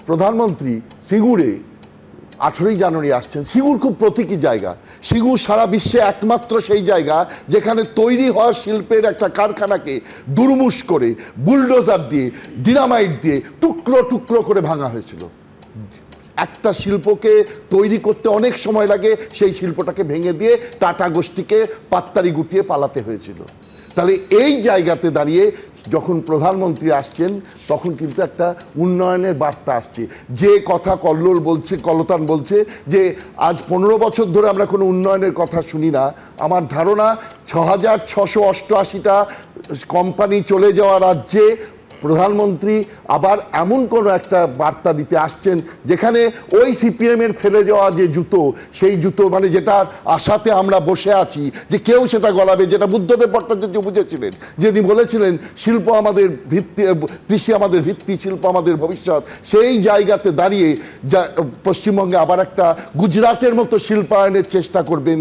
প্রধানমন্ত্রী সিঙ্গুরে 18ই জানুয়ারি আসছেন। সিঙ্গুর খুব প্রতীকী জায়গা। সিঙ্গুর সারা বিশ্বে একমাত্র সেই জায়গা যেখানে তৈরি হওয়া শিল্পের একটা কারখানাকে দুরমুশ করে বুলডোজার দিয়ে ডিনামাইট দিয়ে টুকরো টুকরো করে ভাঙা হয়েছিল। একটা শিল্পকে তৈরি করতে অনেক সময় লাগে, সেই শিল্পটাকে ভেঙে দিয়ে টাটা গোষ্ঠীকে পাত্তারি গুটিয়ে পালাতে হয়েছিল। তাহলে এই জায়গাতে দাঁড়িয়ে যখন প্রধানমন্ত্রী আসছেন তখন কিন্তু একটা উন্নয়নের বার্তা আসছে। যে কথা কল্লোল বলছে, কলতান বলছে যে আজ 15 বছর ধরে আমরা কোনো উন্নয়নের কথা শুনি না, আমার ধারণা 6688টা কোম্পানি চলে যাওয়া রাজ্যে প্রধানমন্ত্রী আবার এমন কোনো একটা বার্তা দিতে আসছেন যেখানে ওই সিপিএমের ফেলে যাওয়া যে জুতো, সেই জুতো মানে যেটার আশাতে আমরা বসে আছি যে কেউ সেটা গলাবে, যেটা বুদ্ধদেব ভট্টাচার্য বুঝেছিলেন, যিনি বলেছিলেন শিল্প আমাদের ভিত্তি, কৃষি আমাদের ভিত্তি, শিল্প আমাদের ভবিষ্যৎ। সেই জায়গাতে দাঁড়িয়ে যা পশ্চিমবঙ্গে আবার একটা গুজরাটের মতো শিল্পায়নের চেষ্টা করবেন।